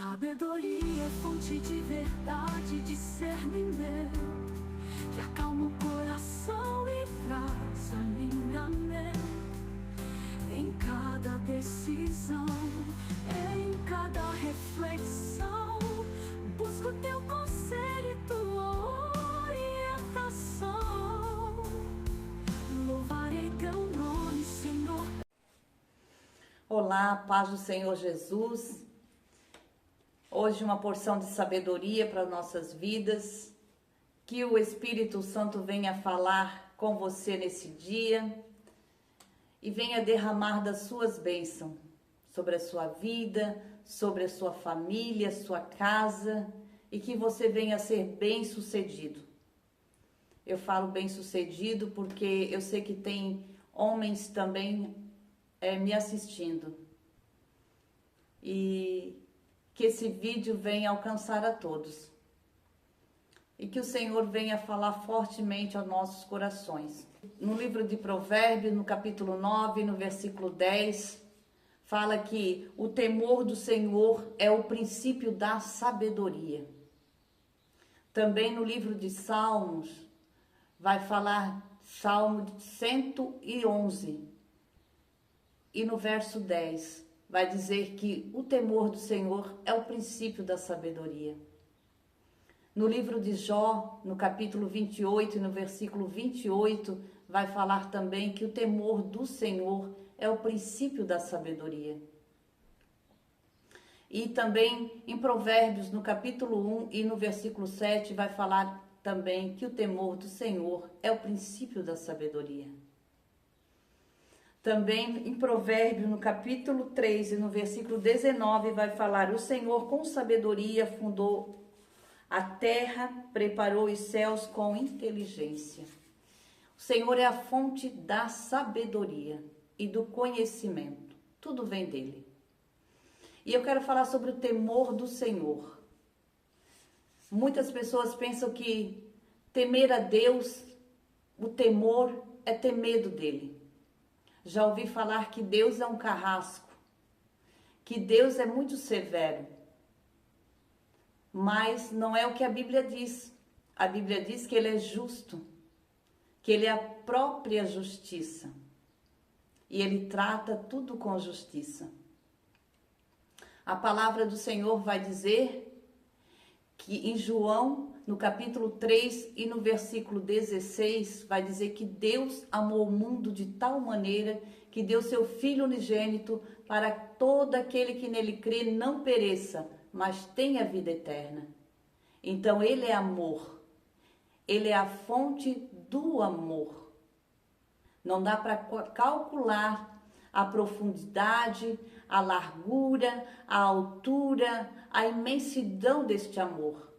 Sabedoria é fonte de verdade, discernimento, que acalma o coração e traz alinhamento. Em cada decisão, em cada reflexão, busco teu conselho e tua orientação. Louvarei teu nome, Senhor. Olá, paz do Senhor Jesus. Hoje uma porção de sabedoria para nossas vidas. Que o Espírito Santo venha falar com você nesse dia e venha derramar das suas bênçãos sobre a sua vida, sobre a sua família, sua casa, e que você venha ser bem-sucedido. Eu falo bem-sucedido porque eu sei que tem homens também me assistindo. E que esse vídeo venha alcançar a todos. E que o Senhor venha falar fortemente aos nossos corações. No livro de Provérbios, no capítulo 9, no versículo 10, fala que o temor do Senhor é o princípio da sabedoria. Também no livro de Salmos, vai falar Salmo 111. E no verso 10, vai dizer que o temor do Senhor é o princípio da sabedoria. No livro de Jó, no capítulo 28 e no versículo 28, vai falar também que o temor do Senhor é o princípio da sabedoria. E também em Provérbios, no capítulo 1 e no versículo 7, vai falar também que o temor do Senhor é o princípio da sabedoria. Também em Provérbios, no capítulo 3 e no versículo 19, vai falar: o Senhor com sabedoria fundou a terra, preparou os céus com inteligência. O Senhor é a fonte da sabedoria e do conhecimento. Tudo vem dele. E eu quero falar sobre o temor do Senhor. Muitas pessoas pensam que temer a Deus, o temor é ter medo dele. Já ouvi falar que Deus é um carrasco, que Deus é muito severo. Mas não é o que a Bíblia diz. A Bíblia diz que ele é justo, que ele é a própria justiça. E ele trata tudo com justiça. A palavra do Senhor vai dizer que em João, no capítulo 3 e no versículo 16, vai dizer que Deus amou o mundo de tal maneira que deu seu Filho unigênito para todo aquele que nele crê não pereça, mas tenha vida eterna. Então ele é amor, ele é a fonte do amor. Não dá para calcular a profundidade, a largura, a altura, a imensidão deste amor,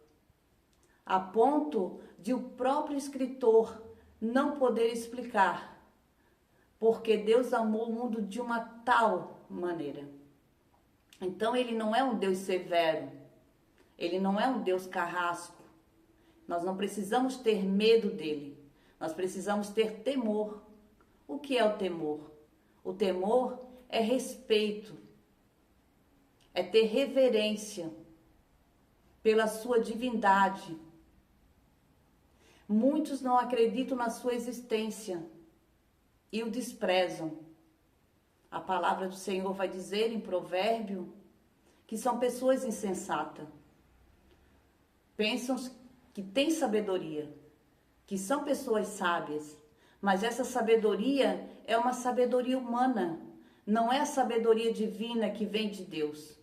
a ponto de o próprio escritor não poder explicar, porque Deus amou o mundo de uma tal maneira. Então ele não é um Deus severo, ele não é um Deus carrasco. Nós não precisamos ter medo dele, nós precisamos ter temor. O que é o temor? O temor é respeito, é ter reverência pela sua divindade. Muitos não acreditam na sua existência e o desprezam. A palavra do Senhor vai dizer em Provérbio que são pessoas insensatas. Pensam que têm sabedoria, que são pessoas sábias, mas essa sabedoria é uma sabedoria humana, não é a sabedoria divina que vem de Deus.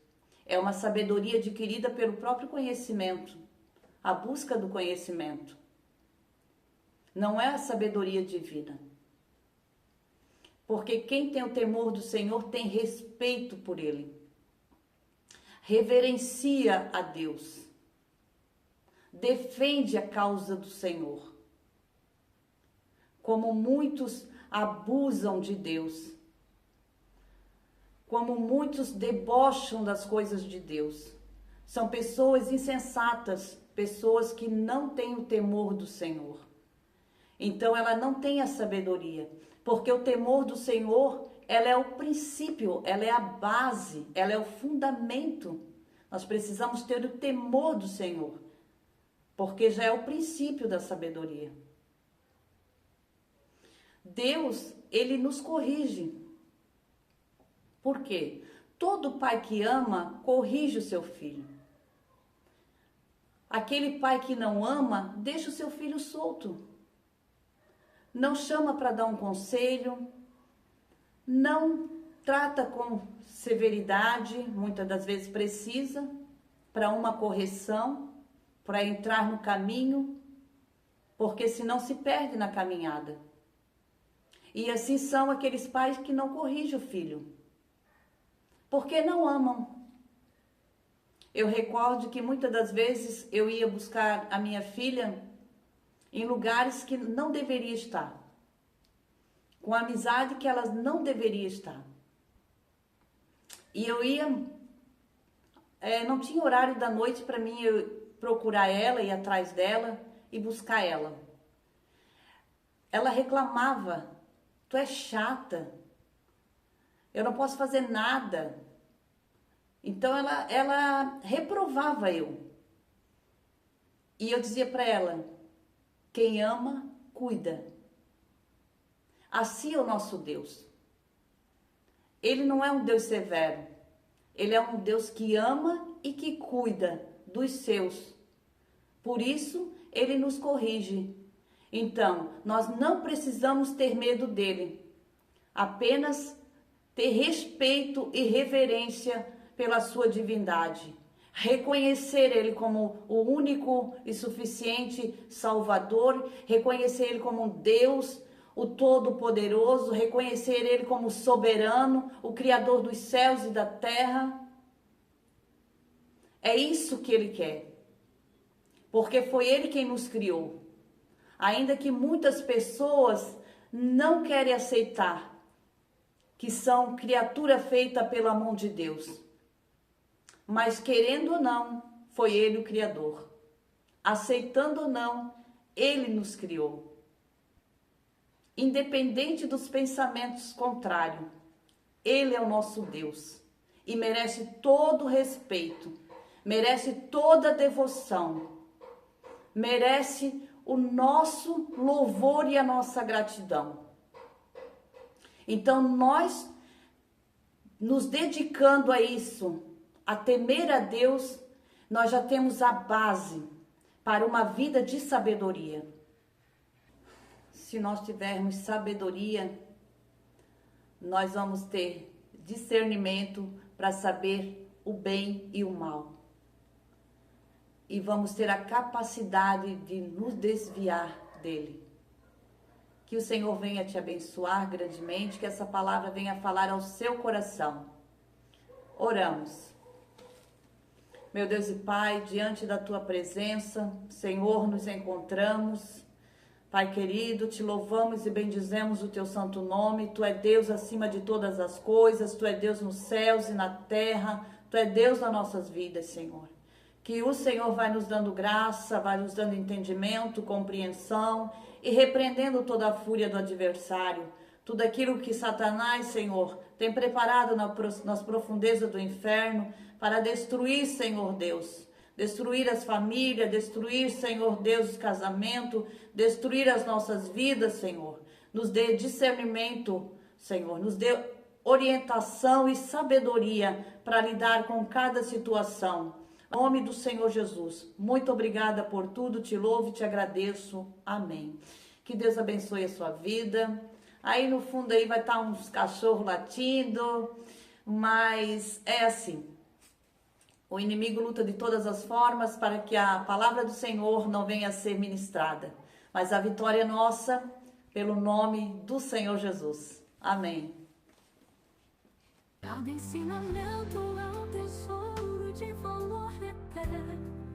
É uma sabedoria adquirida pelo próprio conhecimento, a busca do conhecimento. Não é a sabedoria divina. Porque quem tem o temor do Senhor tem respeito por ele. Reverencia a Deus. Defende a causa do Senhor. Como muitos abusam de Deus. Como muitos debocham das coisas de Deus. São pessoas insensatas, pessoas que não têm o temor do Senhor. Então ela não tem a sabedoria, porque o temor do Senhor, ela é o princípio, ela é a base, ela é o fundamento Nós precisamos ter o temor do Senhor, porque já é o princípio da sabedoria. Deus, ele nos corrige. Por quê? Todo pai que ama, corrige o seu filho. Aquele pai que não ama, deixa o seu filho solto. Não chama para dar um conselho, não trata com severidade, muitas das vezes precisa, para uma correção, para entrar no caminho, porque senão se perde na caminhada. E assim são aqueles pais que não corrigem o filho, porque não amam. Eu recordo que muitas das vezes eu ia buscar a minha filha em lugares que não deveria estar, com amizade que ela não deveria estar. E eu ia, não tinha horário da noite para mim eu procurar ela, ir atrás dela e buscar ela. Ela reclamava: tu é chata, eu não posso fazer nada. Então ela reprovava eu. E eu dizia para ela: quem ama, cuida. Assim é o nosso Deus. Ele não é um Deus severo. Ele é um Deus que ama e que cuida dos seus. Por isso, ele nos corrige. Então, nós não precisamos ter medo dele. Apenas ter respeito e reverência pela sua divindade. Reconhecer ele como o único e suficiente Salvador. Reconhecer ele como um Deus, o Todo-Poderoso, reconhecer ele como soberano, o Criador dos céus e da terra. É isso que ele quer, porque foi ele quem nos criou. Ainda que muitas pessoas não querem aceitar que são criatura feita pela mão de Deus, mas querendo ou não, foi ele o Criador. Aceitando ou não, ele nos criou. Independente dos pensamentos contrários, ele é o nosso Deus e merece todo respeito, merece toda devoção, merece o nosso louvor e a nossa gratidão. Então nós nos dedicando a isso, a temer a Deus, nós já temos a base para uma vida de sabedoria. Se nós tivermos sabedoria, nós vamos ter discernimento para saber o bem e o mal. E vamos ter a capacidade de nos desviar dele. Que o Senhor venha te abençoar grandemente, que essa palavra venha falar ao seu coração. Oramos. Meu Deus e Pai, diante da tua presença, Senhor, nos encontramos. Pai querido, te louvamos e bendizemos o teu santo nome. Tu é Deus acima de todas as coisas, tu é Deus nos céus e na terra, tu é Deus nas nossas vidas, Senhor. Que o Senhor vai nos dando graça, vai nos dando entendimento, compreensão e repreendendo toda a fúria do adversário. Tudo aquilo que Satanás, Senhor, tem preparado nas profundezas do inferno para destruir, Senhor Deus. Destruir as famílias, destruir, Senhor Deus, os casamentos, destruir as nossas vidas, Senhor. Nos dê discernimento, Senhor, nos dê orientação e sabedoria para lidar com cada situação. Em nome do Senhor Jesus, muito obrigada por tudo, te louvo e te agradeço. Amém. Que Deus abençoe a sua vida. Aí no fundo aí vai estar uns cachorros latindo, mas é assim. O inimigo luta de todas as formas para que a palavra do Senhor não venha a ser ministrada. Mas a vitória é nossa pelo nome do Senhor Jesus. Amém. Cada ensinamento é um tesouro de valor eterno.